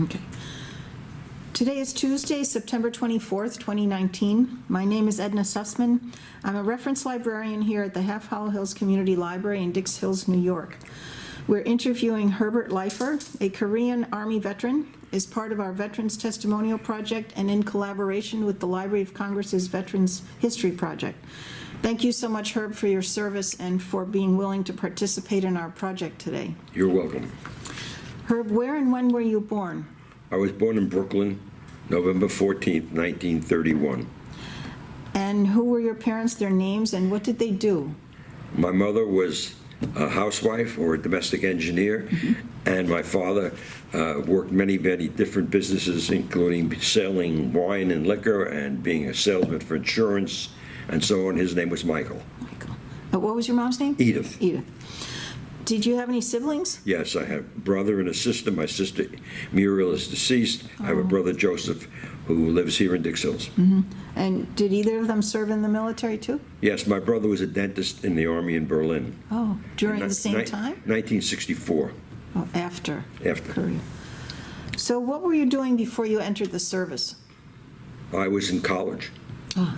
Okay. Today is Tuesday, September 24th, 2019. My name is Edna Sussman. I'm a reference librarian here at the Half Hollow Hills Community Library in Dix Hills, New York. We're interviewing Herbert Leifer, a Korean Army veteran, as part of our Veterans Testimonial Project and in collaboration with the Library of Congress's Veterans History Project. Thank you so much, Herb, for your service and for being willing to participate in our project today. You're welcome. Herb, where and when were you born? I was born in Brooklyn, November 14th, 1931. And who were your parents, their names, and what did they do? My mother was a housewife or a domestic engineer, and my father worked many different businesses, including selling wine and liquor and being a salesman for insurance and so on. His name was Michael. Michael. What was your mom's name? Edith. Edith. Did you have any siblings? Yes, I have a brother and a sister. My sister Muriel is deceased. I have a brother, Joseph, who lives here in Dix Hills. And did either of them serve in the military too? Yes, my brother was a dentist in the Army in Berlin. Oh, during the same time? 1964. Oh, after. After. Korea. So what were you doing before you entered the service? I was in college.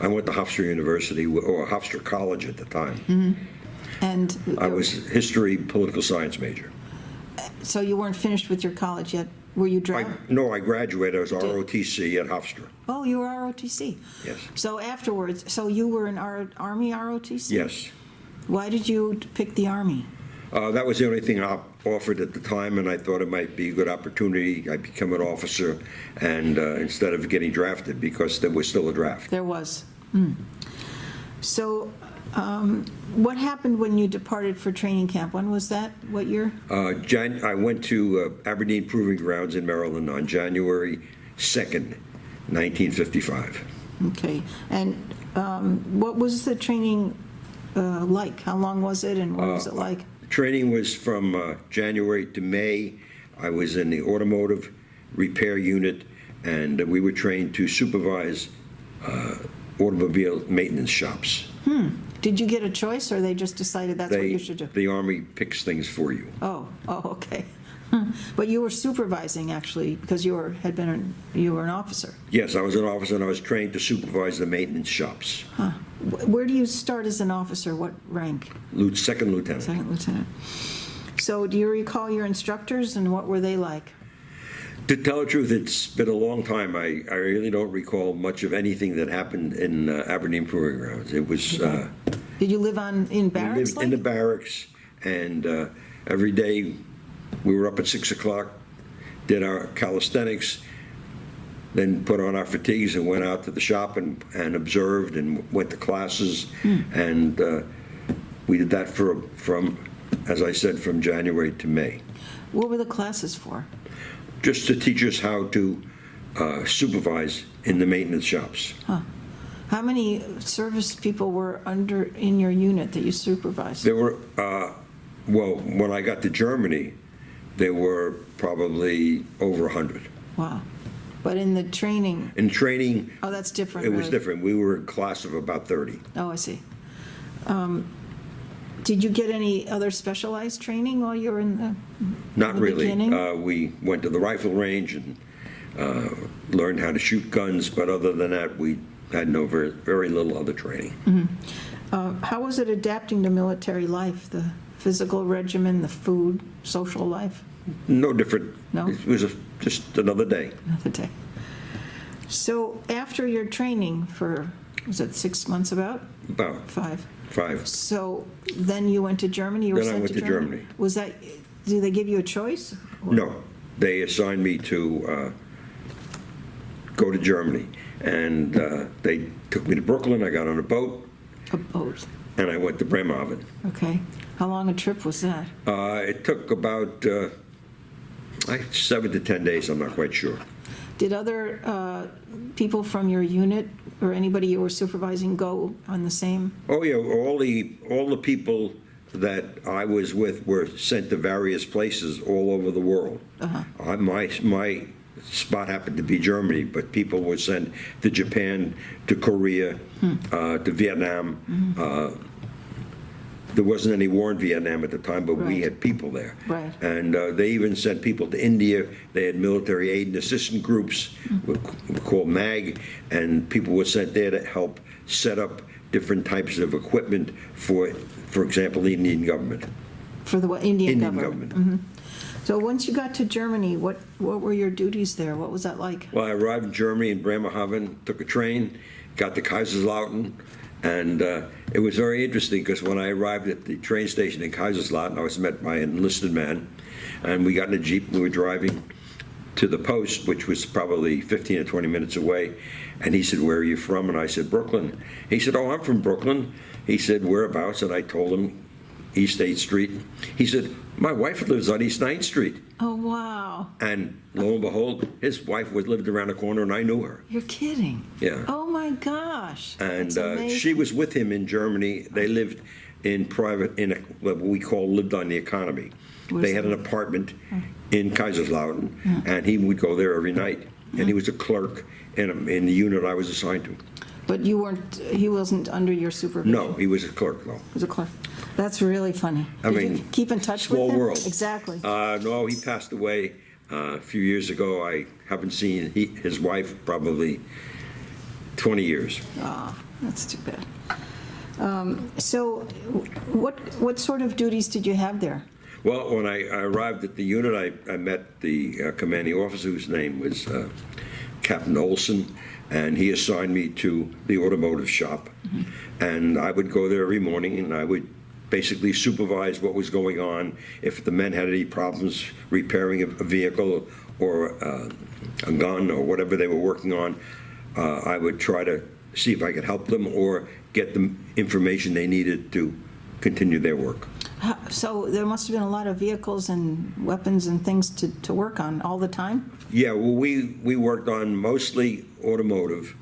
I went to Hofstra University, or Hofstra College at the time. And I was history, political science major. so you weren't finished with your college yet. Were you drafted? No, I graduated. I was ROTC at Hofstra. Oh, you were ROTC. Yes. So afterwards, so you were in Army ROTC? Yes. Why did you pick the Army? That was the only thing I offered at the time, and I thought it might be a good opportunity. I become an officer, and instead of getting drafted, because there was still a draft. There was. So what happened when you departed for training camp? When was that? What year? I went to Aberdeen Proving Grounds in Maryland on January 2nd, 1955. Okay. And what was the training like? How long was it, and what was it like? Training was from January to May. I was in the automotive repair unit, and we were trained to supervise automobile maintenance shops. Did you get a choice, or they just decided that's what you should do? The Army picks things for you. Oh, okay. But you were supervising, actually, because you were an officer. Yes, I was an officer, and I was trained to supervise the maintenance shops. Huh. Where do you start as an officer? What rank? Second lieutenant. Second lieutenant. So do you recall your instructors, and what were they like? To tell the truth, it's been a long time. I really don't recall much of anything that happened in Aberdeen Proving Grounds. It was... Did you live in barracks? We lived in the barracks, and every day we were up at 6 o'clock, did our calisthenics, then put on our fatigues and went out to the shop and observed and went to classes. And we did that from, as I said, from January to May. What were the classes for? Just to teach us how to supervise in the maintenance shops. Huh. How many service people were in your unit that you supervised? There were, well, when I got to Germany, there were probably over 100. Wow. But in the training? In training... Oh, that's different. It was different. We were a class of about 30. Oh, I see. Did you get any other specialized training while you were in the Not really. beginning? We went to the rifle range and learned how to shoot guns, but other than that, we had very little other training. How was it adapting to military life, the physical regimen, the food, social life? No different. No? It was just another day. Another day. So after your training for, was it 6 months about? About 5. 5. So then you went to Germany? You were Then I sent went to Germany. Was that, did they give you a choice? Or- No. They assigned me to go to Germany. And they took me to Brooklyn. I got on a boat. A boat. And I went to Bremerhaven. Okay. How long a trip was that? It took about 7 to 10 days. I'm not quite sure. Did other people from your unit or anybody you were supervising go on the same? Oh yeah, all the people that I was with were sent to various places all over the world. My spot happened to be Germany, but people were sent to Japan, to Korea, to Vietnam, there wasn't any war in Vietnam at the time, but we Right. had people there. Right. And they even sent people to India. They had military aid and assistance groups, were called MAG, and people were sent there to help set up different types of equipment for example, the Indian government. For the Indian Indian government? government. So once you got to Germany, what were your duties there? What was that like? Well, I arrived in Germany in Bremerhaven, took a train, got to Kaiserslautern, and it was very interesting because when I arrived at the train station in Kaiserslautern, I was met by an enlisted man, and we got in a Jeep. We were driving to the post, which was probably 15 or 20 minutes away, and he said, "Where are you from?" And I said, "Brooklyn." He said, "Oh, I'm from Brooklyn." He said, "Whereabouts?" And I told him, East 8th Street. He said, "My wife lives on East 9th Street." Oh, wow. And lo and behold, his wife lived around the corner, and I knew her. You're kidding? Yeah. Oh, my gosh. And That's amazing. she was with him in Germany. They lived in what we call lived on the economy. Where's They had an that? apartment in Kaiserslautern, and he would go there every night. And he was a clerk in the unit I was assigned to. But he wasn't under your supervision? No, he was a clerk, though. He was a clerk. That's really funny. I Did you mean, keep in touch with him? small world. Exactly. No, he passed away a few years ago. I haven't seen his wife probably 20 years. Oh, that's too bad. So what sort of duties did you have there? Well, when I arrived at the unit, I met the commanding officer, whose name was Captain Olson, and he assigned me to the automotive shop. And I would go there every morning, and I would basically supervise what was going on. If the men had any problems repairing a vehicle or a gun or whatever they were working on, I would try to see if I could help them or get them information they needed to continue their work. So there must have been a lot of vehicles and weapons and things to work on all the time? Yeah, well, we worked on mostly automotive.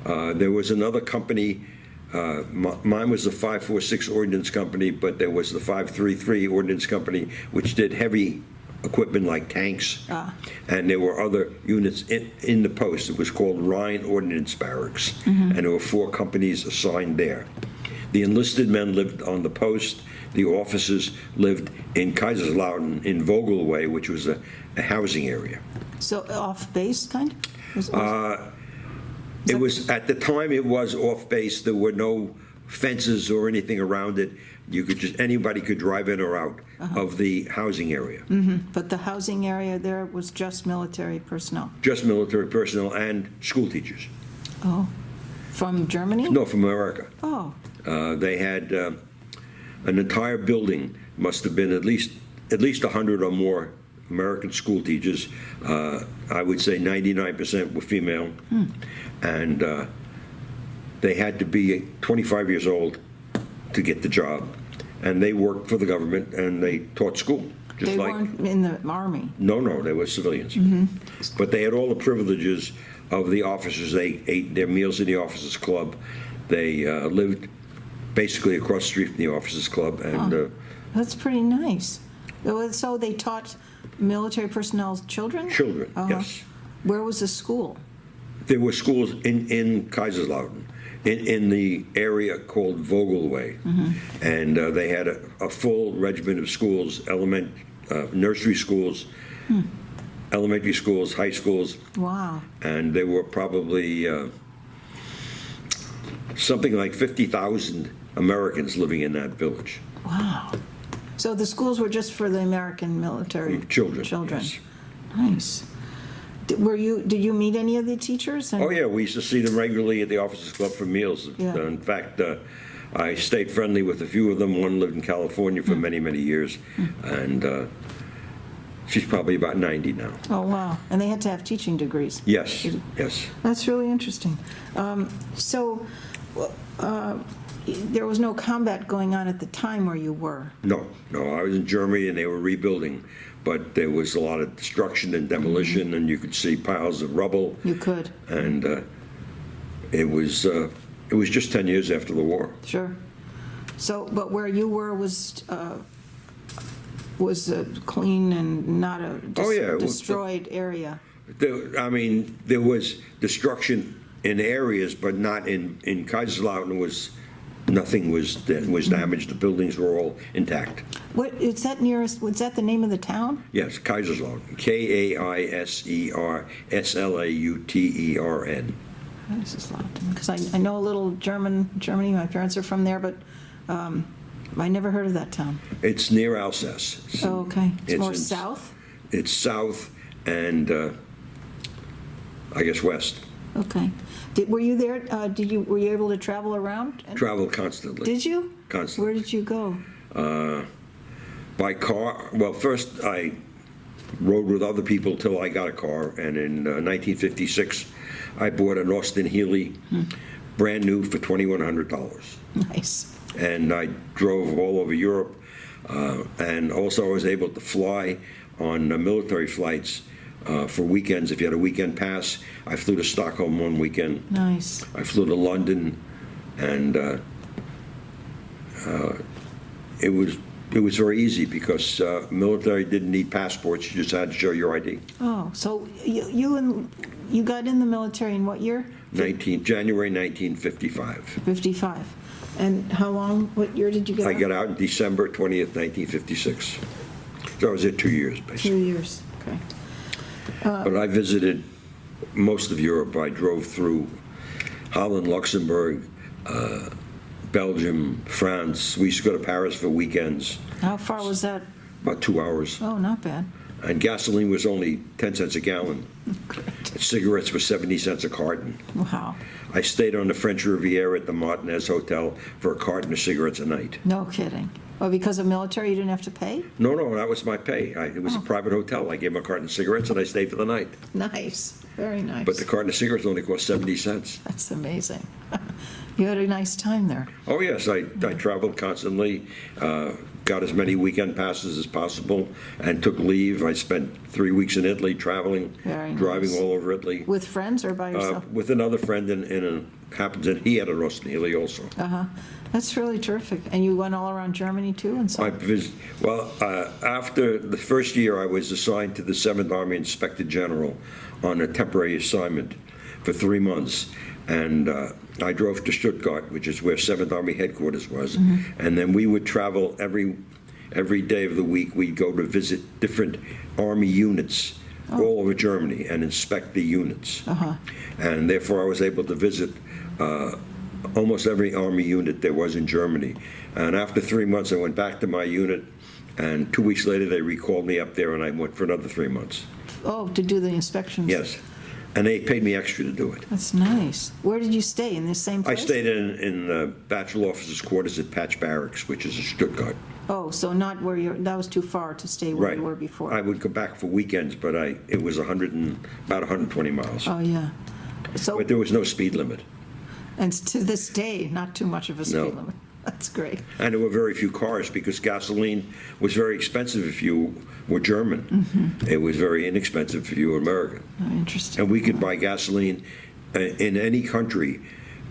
There was another company, mine was the 546 Ordnance Company, but there was the 533 Ordnance Company, which did heavy equipment like tanks. And there were other units in the post. It was called Rhine Ordnance Barracks, and there were 4 companies assigned there. The enlisted men lived on the post. The officers lived in Kaiserslautern in Vogelway, which was a housing area. So off base, kind of? It was, at the time, it was off base. There were no fences or anything around it. You could anybody could drive in or out of the housing area. But the housing area there was just military personnel? Just military personnel and school teachers. Oh, from Germany? No, from America. Oh, They had an entire building, must have been at least 100 or more American school teachers. I would say 99% were female. And they had to be 25 years old to get the job. And they worked for the government, and they taught school. they weren't in the Army? No, they were civilians. But they had all the privileges of the officers. They ate their meals in the officers' club. They lived basically across the street from the officers' club. And That's pretty nice. So they taught military personnel's children? children, yes. Where was the school? There were schools in Kaiserslautern, in the area called Vogelway. And they had a full regiment of schools, nursery schools, elementary schools, high schools. Wow. And there were probably something like 50,000 Americans living in that village. Wow. So the schools were just for the American military? Children, Children. yes. Nice. Did you meet any of the teachers? Oh, yeah, we used to see them regularly at the officers' club for meals. Yeah. In fact, I stayed friendly with a few of them. One lived in California for many, many years, and she's probably about 90 now. Oh, wow. And they had to have teaching degrees? Yes, yes. That's really interesting. So there was no combat going on at the time where you were? No, I was in Germany, and they were rebuilding, but there was a lot of destruction and demolition, and you could see piles of rubble. You could? And it was just 10 years after the war. Sure. So, but where you were was clean and not a destroyed area? There was destruction in areas, but not in Kaiserslautern. Nothing was damaged. The buildings were all intact. What, is that nearest, was that the name of the town? Yes, Kaiserslautern, Kaiserslautern. Kaiserslautern, because I know a little Germany, my parents are from there, but I never heard of that town. It's near Alsace. Oh, okay. It's more in- south? It's south and, I guess, west. Okay. Were you there, were you able to travel around? Travel constantly. Did you? Constantly. Where did you go? By car, well, first I rode with other people till I got a car, and in 1956, I bought an Austin Healey, brand new for $2,100. Nice. And I drove all over Europe, and also I was able to fly on military flights for weekends. If you had a weekend pass, I flew to Stockholm one weekend. Nice. I flew to London, and it was very easy because military didn't need passports. You just had to show your ID. Oh, so you got in the military in what year? January 1955. 55. And how long, what year did you get I out? got out in December 20th, 1956. So I was there 2 years, 2 basically. years, okay. But I visited most of Europe. I drove through Holland, Luxembourg, Belgium, France. We used to go to Paris for weekends, How far was that? about 2 hours. Oh, not bad. And gasoline was only 10 cents a gallon. Great. Cigarettes were 70 cents a carton. Wow. I stayed on the French Riviera at the Martinez Hotel for a carton of cigarettes a night. No kidding. Well, because of military, you didn't have to pay? No, that was my pay. It was a private hotel. I gave them a carton of cigarettes and I stayed for the night. Nice, very nice. But the carton of cigarettes only cost 70 cents. That's amazing. You had a nice time there. Oh, yes, I traveled constantly, got as many weekend passes as possible, and took leave. I spent 3 weeks in Italy traveling, Very nice. driving all over Italy. With friends or by yourself? With another friend, happens that he had a Rotc also. Uh-huh. That's really terrific. And you went all around Germany too and so? After the first year, I was assigned to the 7th Army Inspector General on a temporary assignment for 3 months. And I drove to Stuttgart, which is where 7th Army headquarters was. Mm-hmm. And then we would travel every day of the week. We'd go to visit different Army units all over Germany and inspect the units. Uh-huh. And therefore, I was able to visit almost every Army unit there was in Germany. And after 3 months, I went back to my unit, and 2 weeks later, they recalled me up there, and I went for another 3 months. Oh, to do the inspections? Yes. And they paid me extra to do it. That's nice. Where did you stay, in the same place? I stayed in the Bachelor Officers' Quarters at Patch Barracks, which is in Stuttgart. Oh, so not where that was too far to stay where you were before? I would go back for weekends, but it was about 120 miles. Oh, yeah. So, But there was no speed limit. and to this day, not too much of a speed No. limit. That's great. And there were very few cars because gasoline was very expensive if you were German. Mm-hmm. It was very inexpensive if you were American. Oh, interesting. And we could buy gasoline in any country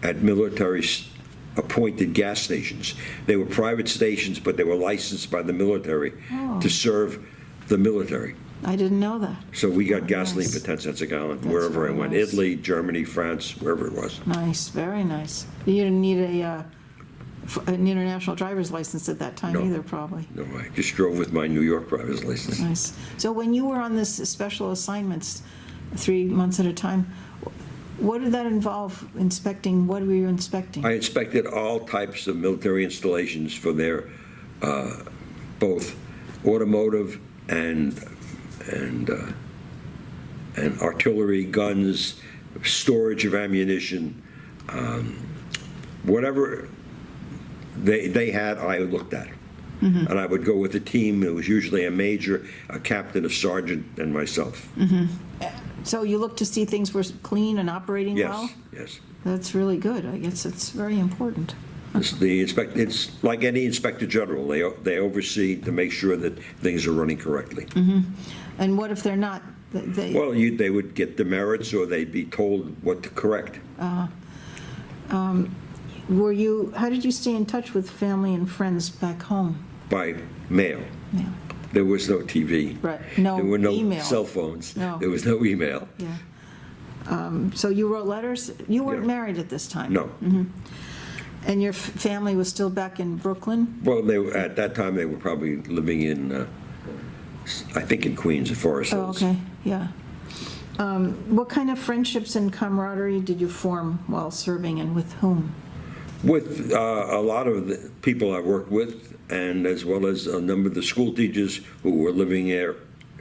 at military-appointed gas stations. They were private stations, but they were licensed by the military to serve the military. I didn't know that. So we got gasoline nice. for 10 cents a gallon That's wherever I very went. nice. Italy, Germany, France, wherever it was. Nice, very nice. You didn't need an international driver's license at that time No. either, probably. No, I just drove with my New York driver's license. Nice. So when you were on this special assignments, 3 months at a time, what did that involve inspecting? What were you inspecting? I inspected all types of military installations for their both automotive and artillery, guns, storage of ammunition, whatever they had, I looked at. Mm-hmm. And I would go with a team. It was usually a major, a captain, a sergeant, and myself. Mm-hmm. So you looked to see things were clean and operating well? Yes. That's really good. I guess it's very important. It's like any inspector general. They oversee to make sure that things are running correctly. Mm-hmm. And what if they're not? Well, they would get demerits or they'd be told what to correct. How did you stay in touch with family and friends back home? By mail. Yeah. There was no TV. Right. No There were no email. cell phones. No. There was no email. Yeah. So you wrote letters? You weren't Yeah. married at this time? No. Mm-hmm. And your family was still back in Brooklyn? Well, at that time, they were probably living in, I think in Queens, at Forest Oh, Hills. okay, yeah. What kind of friendships and camaraderie did you form while serving, and with whom? With a lot of the people I worked with, and as well as a number of the school teachers who were living there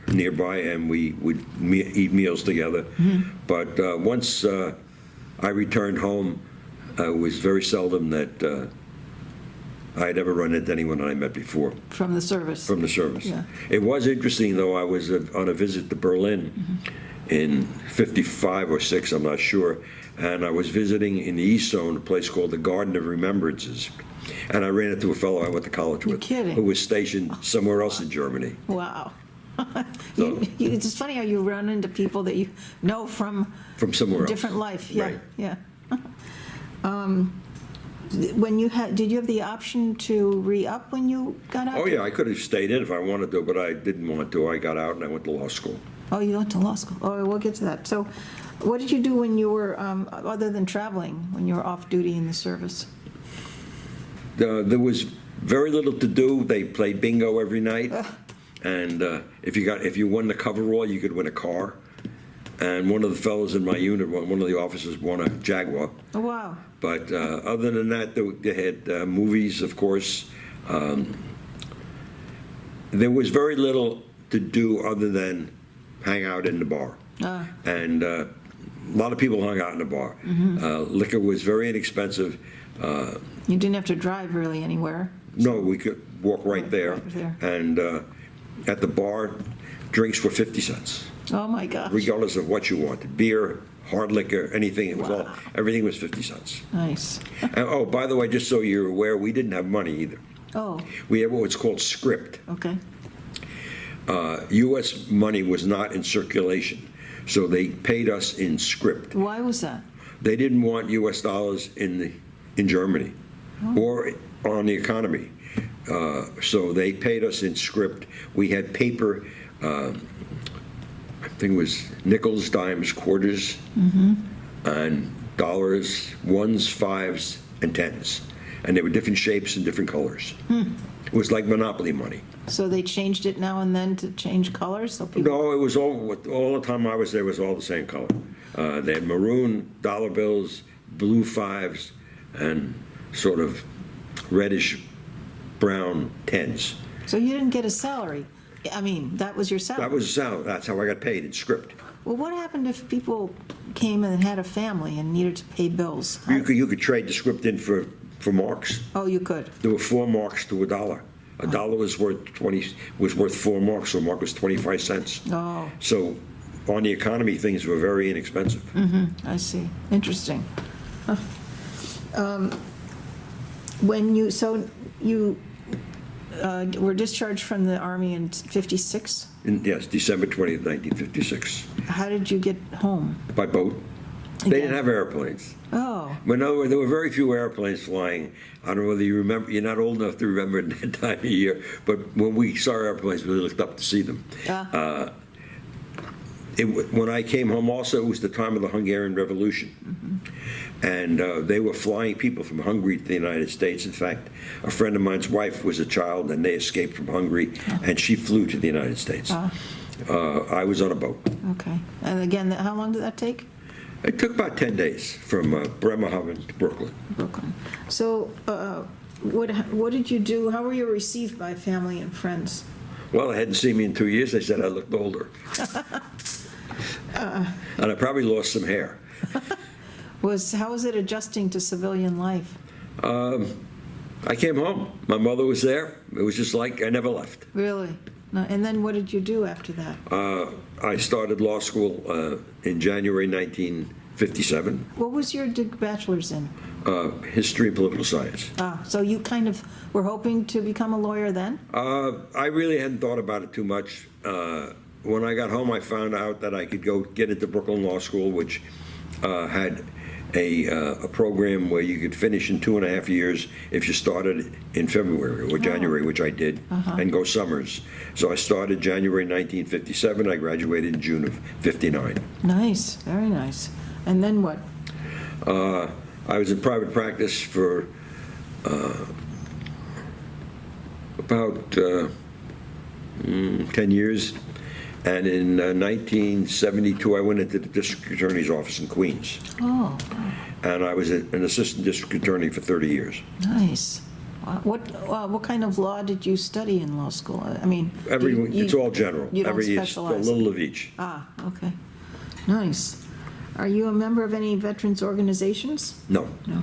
nearby, and we would eat meals together. But once I returned home, it was very seldom that I'd ever run into anyone I met before. From the service? From the service. Yeah. It was interesting, though. I was on a visit to Berlin in 55 or 6, I'm not sure, and I was visiting in the East Zone, a place called the Garden of Remembrances. And I ran into a fellow I went to college with kidding? who was stationed somewhere else in Germany. Wow. So- It's just funny how you run into people that you know from somewhere else. different life. Yeah, Right. yeah. Did you have the option to re-up when you got out? Oh, yeah, I could have stayed in if I wanted to, but I didn't want to. I got out and I went to law school. Oh, you went to law school. Oh, we'll get to that. So what did you do when you were, other than traveling, when you were off duty in the service? There was very little to do. They played bingo every night. And if you won the coverall, you could win a car. And one of the fellows in my unit, one of the officers, won a Jaguar. Oh, wow. But other than that, they had movies, of course. There was very little to do other than hang out in the bar. And a lot of people hung out in the bar. Liquor was very inexpensive. You didn't have to drive really anywhere. No, we could walk right there. Right there. And at the bar, drinks were 50 cents, Oh, my gosh. regardless of what you wanted. Beer, hard liquor, anything. It was Wow. everything was 50 cents. Nice. And, oh, by the way, just so you're aware, we didn't have money either. Oh, We had what's called script. okay. U.S. money was not in circulation, so they paid us in script. Why was that? They didn't want U.S. dollars in Germany or on the economy. So they paid us in script. We had paper, I think it was nickels, dimes, quarters, and dollars, ones, fives, and tens. And they were different shapes and different colors. It was like Monopoly money. So they changed it now and then to change colors? So people. No, it was all the time I was there was all the same color. They had maroon dollar bills, blue fives, and sort of reddish brown tens. So you didn't get a salary? I mean, that was your salary? That was a salary. That's how I got paid in script. Well, what happened if people came and had a family and needed to pay bills? You could trade the script in for marks. Oh, you could? There were 4 marks to a dollar. A dollar was worth 4 marks, so a mark was 25 cents. Oh, So on the economy, things were very inexpensive. I see. Interesting. Huh. You were discharged from the Army in 56? Yes, December 20th, 1956, How did you get home? by boat. They didn't have airplanes. Oh, But no, there were very few airplanes flying. I don't know whether you remember, you're not old enough to remember that time of year, but when we saw airplanes, we looked up to see them. When I came home also, it was the time of the Hungarian Revolution. And they were flying people from Hungary to the United States. In fact, a friend of mine's wife was a child, and they escaped from Hungary, and she flew to the United States. I was on a boat. okay. And again, how long did that take? It took about 10 days from Bremerhaven to Brooklyn. Brooklyn. So what did you do? How were you received by family and friends? Well, they hadn't seen me in 2 years. They said I looked older. And I probably lost some hair. How was it adjusting to civilian life? I came home. My mother was there. It was just like I never left. Really? No, and then what did you do after that? I started law school in January 1957. What was your bachelor's in? History and political science. So you kind of were hoping to become a lawyer then? I really hadn't thought about it too much. When I got home, I found out that I could go get into Brooklyn Law School, which had a program where you could finish in 2.5 years if you started in February or January, which I did, and go summers. So I started January 1957. I graduated in June of 59. Nice, very nice. And then what? I was in private practice for about 10 years. And in 1972, I went into the district attorney's office in Queens. Oh, And I was an assistant district attorney for 30 years. nice. What kind of law did you study in law school? I mean, It's all general. You don't Every year, specialize? a little of each. Ah, okay. Nice. Are you a member of any veterans organizations? No. No.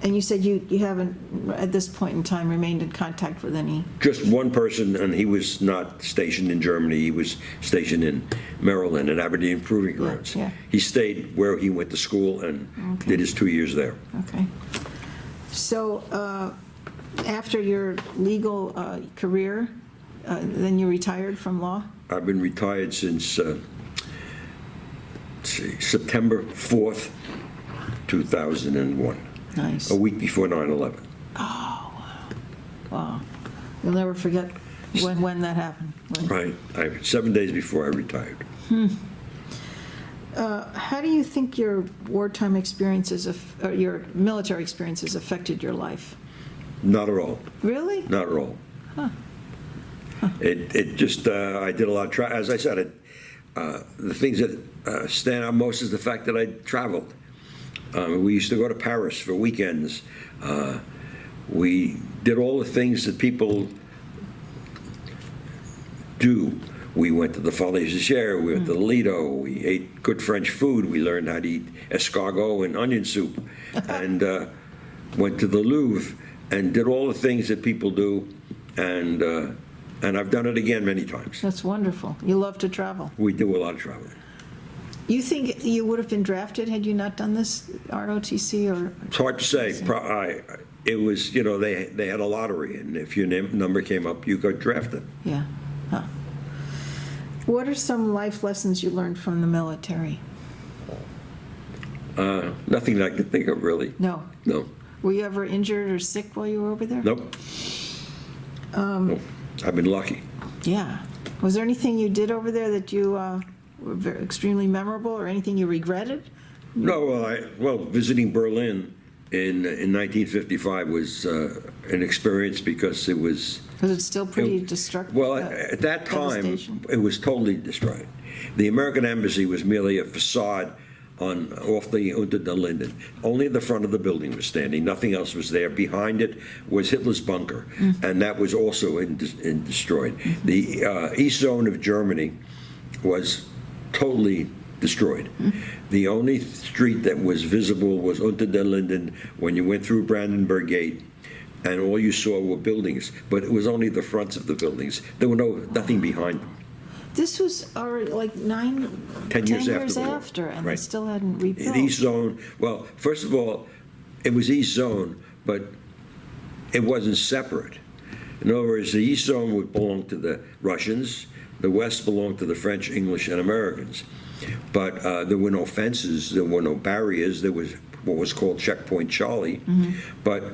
And you said you haven't, at this point in time, remained in contact with any? Just one person, and he was not stationed in Germany. He was stationed in Maryland, in Aberdeen Proving Grounds. yeah. He stayed where he went to school and Okay. did his 2 years there. Okay. So after your legal career, then you retired from law? I've been retired since, let's see, September 4th, 2001, Nice. a week before 9/11. Wow. You'll never forget when that happened. Right. 7 days before I retired. How do you think your wartime experiences, or your military experiences affected your life? Not at all. Really? Not at all. It just, I did a lot of, as I said, the things that stand out most is the fact that I traveled. We used to go to Paris for weekends. We did all the things that people do. We went to the Folies de Chair, we went to the Lido, we ate good French food, we learned how to eat escargot and onion soup, and went to the Louvre and did all the things that people do, and I've done it again many times. That's wonderful. You love to travel. We do a lot of traveling. You think you would have been drafted had you not done this ROTC, or? It's hard to say. It was, they had a lottery, and if your number came up, you got drafted. Yeah. Huh. What are some life lessons you learned from the military? Nothing that I can think of, really. No. No. Were you ever injured or sick while you were over there? Nope. Nope. I've been lucky. Yeah. Was there anything you did over there that you were extremely memorable, or anything you regretted? No, well, visiting Berlin in 1955 was an experience because it was... Because it's still pretty destructive. Well, at that time, devastation. it was totally destroyed. The American embassy was merely a facade off the Unter den Linden. Only the front of the building was standing. Nothing else was there. Behind it was Hitler's bunker, and that was also destroyed. The east zone of Germany was totally destroyed. The only street that was visible was Unter den Linden when you went through Brandenburg Gate, and all you saw were buildings, but it was only the fronts of the buildings. There were nothing behind them. This was already like 10 years after, and they Right. still hadn't rebuilt. The East Zone, well, first of all, it was East Zone, but it wasn't separate. In other words, the East Zone would belong to the Russians, the West belonged to the French, English, and Americans. But there were no fences, there were no barriers, there was what was called Checkpoint Charlie. But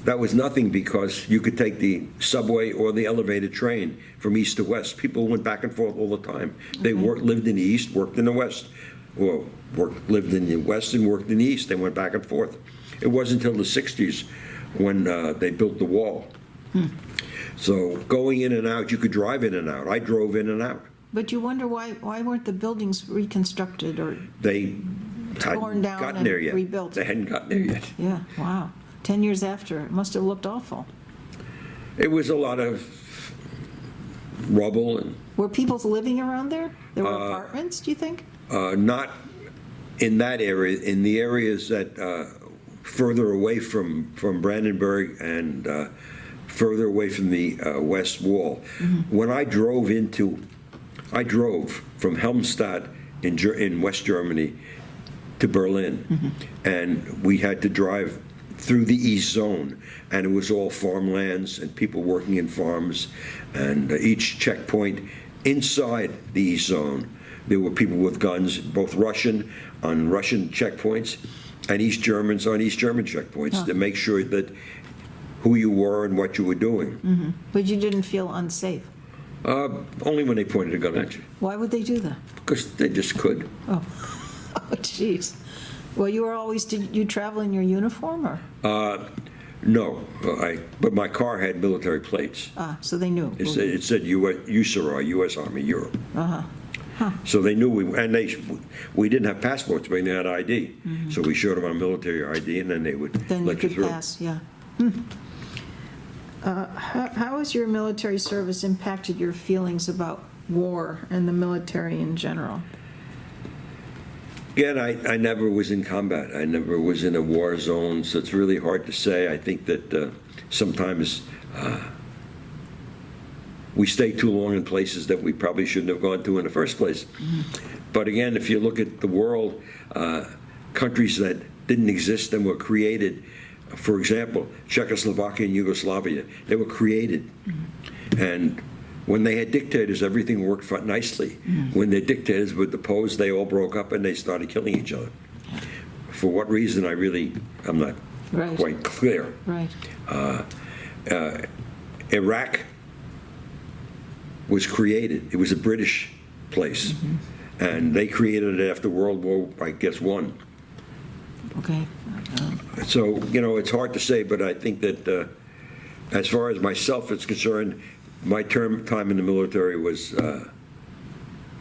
that was nothing because you could take the subway or the elevated train from east to west. People went back and forth all the time. They lived in the east, worked in the west, or lived in the west and worked in the east. They went back and forth. It wasn't until the 60s when they built the wall. So going in and out, you could drive in and out. I drove in and out. But you wonder why weren't the buildings reconstructed or They torn hadn't down gotten and there yet. rebuilt? They hadn't gotten there yet. Yeah, wow. 10 years after, it must have looked awful. It was a lot of rubble and Were people living around there? There were apartments, do you think? not in that area. In the areas that further away from Brandenburg and further away from the West Wall. When I drove from Helmstadt in West Germany to Berlin, and we had to drive through the East Zone, and it was all farmlands and people working in farms, and each checkpoint inside the East Zone, there were people with guns, both Russian on Russian checkpoints and East Germans on East German checkpoints to make sure that who you were and what you were doing. But you didn't feel unsafe? Only when they pointed a gun at you, Why would they do that? because they just could. Oh, jeez. Well, you were always, did you travel in your uniform, or? No, but my car had military plates. So they knew. It said USARA, U.S. Army, Europe. Uh-huh. Huh. So they knew we didn't have passports, but they had ID. So we showed them our military ID, and then they would Then you let you could through. pass, yeah. How has your military service impacted your feelings about war and the military in general? Again, I never was in combat. I never was in a war zone, so it's really hard to say. I think that sometimes we stay too long in places that we probably shouldn't have gone to in the first place. But again, if you look at the world, countries that didn't exist and were created, for example, Czechoslovakia and Yugoslavia, they were created. And when they had dictators, everything worked nicely. When their dictators were deposed, they all broke up and they started killing each other. For what reason, I'm not quite clear. Right. Iraq was created. It was a British place. And they created it after World War, I guess, I. Okay. So, it's hard to say, but I think that as far as myself is concerned, my time in the military was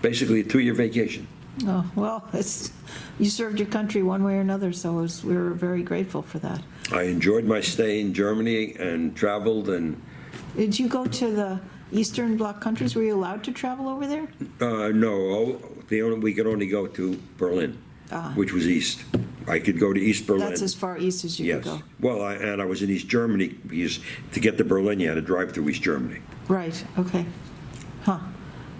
basically a 2-year vacation. Oh, well, you served your country one way or another, so we were very grateful for that. I enjoyed my stay in Germany and traveled. And did you go to the Eastern Bloc countries? Were you allowed to travel over there? No, we could only go to Berlin, which was east. I could go to East Berlin. That's as far east as you could go. Well, I was in East Germany because to get to Berlin, you had to drive through East Germany. Right, okay. Huh.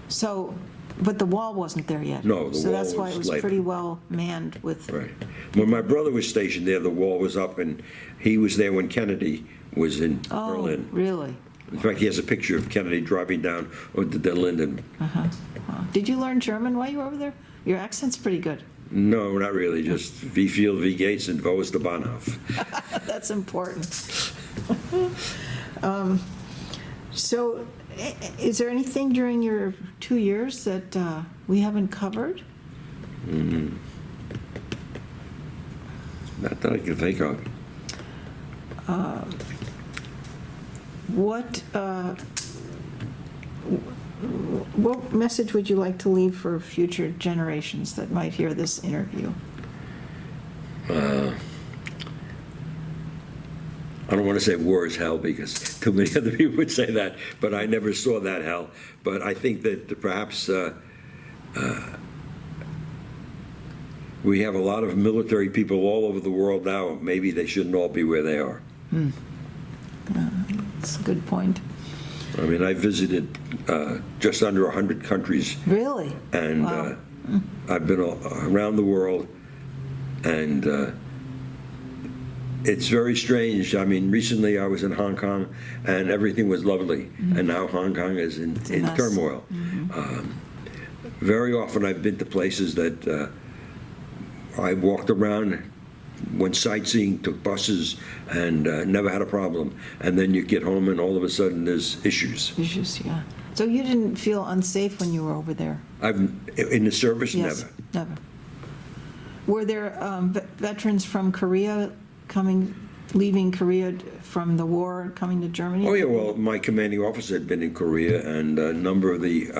So, but the wall wasn't there yet? No, the So wall that's why it was Leifer. pretty well manned with... Right. When my brother was stationed there, the wall was up, and he was there when Kennedy was in Berlin. Oh, really? In fact, he has a picture of Kennedy driving down onto the Linden. Did you learn German while you were over there? Your accent's pretty good. No, not really. Just Wie viel, wie geht's, and wo ist der Bahnhof? That's important. So, is there anything during your 2 years that we haven't covered? Not that I can think of. What message would you like to leave for future generations that might hear this interview? I don't want to say war is hell because too many other people would say that, but I never saw that hell. But I think that perhaps we have a lot of military people all over the world now. Maybe they shouldn't all be where they are. That's a good point. I mean, I visited just under 100 countries. Really? And Wow. I've been around the world, and it's very strange. I mean, recently I was in Hong Kong, and everything was lovely, and now Hong Kong is in mess. turmoil. Very often I've been to places that I walked around, went sightseeing, took buses, and never had a problem. And then you get home, and all of a sudden there's issues. Issues, yeah. So you didn't feel unsafe when you were over there? In the service, Yes, never. never. Were there veterans from Korea leaving Korea from the war, coming to Germany? Oh, yeah, well, my commanding officer had been in Korea, and a number of the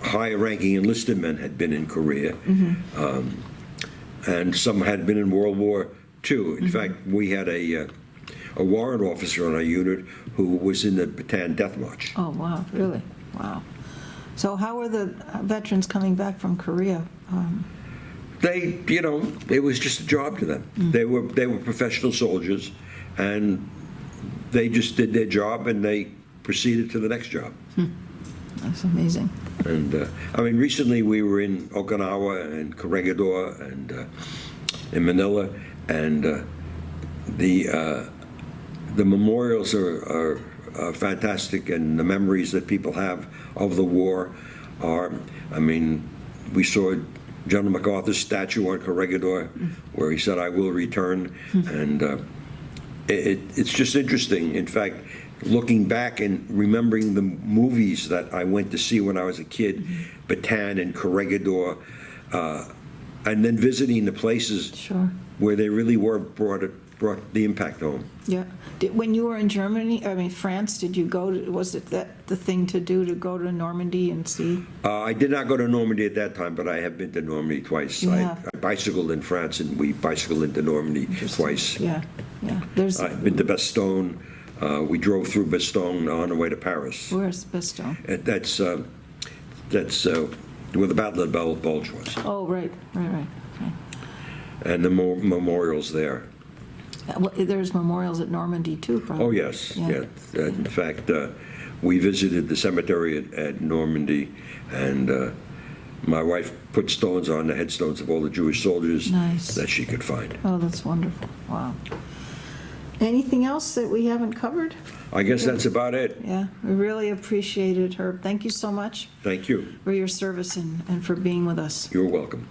high-ranking enlisted men had been in Korea. And some had been in World War II. In fact, we had a warrant officer on our unit who was in the Bataan Death March. Oh, wow, really? Wow. So how were the veterans coming back from Korea? It was just a job to them. They were professional soldiers, and they just did their job, and they proceeded to the next job. That's amazing. And I mean, recently we were in Okinawa and Corregidor and in Manila, and the memorials are fantastic, and the memories that people have of the war are. I mean, we saw General MacArthur's statue on Corregidor, where he said, "I will return," and it's just interesting. In fact, looking back and remembering the movies that I went to see when I was a kid, Bataan and Corregidor, and then visiting the places Sure. where they really were brought brought the impact home. Yeah. When you were in Germany, France, did you go, was it the thing to do to go to Normandy and see? I did not go to Normandy at that time, but I have been to Normandy twice. Yeah. I bicycled in France, and we bicycled into Normandy twice. Yeah, yeah. I've been to Bastogne. We drove through Bastogne on the way to Paris. Where's Bastogne? That's where the Battle of the Bulge was, Oh, right. Okay. and the memorials there. Well, there's memorials at Normandy too, probably. Oh, yes, Yeah. yeah. In fact, we visited the cemetery at Normandy, and my wife put stones on the headstones of all the Jewish soldiers Nice. that she could find. Oh, that's wonderful. Wow. Anything else that we haven't covered? I guess that's about it. Yeah, we really appreciate it, Herb. Thank you so much Thank you. for your service and for being with us. You're welcome.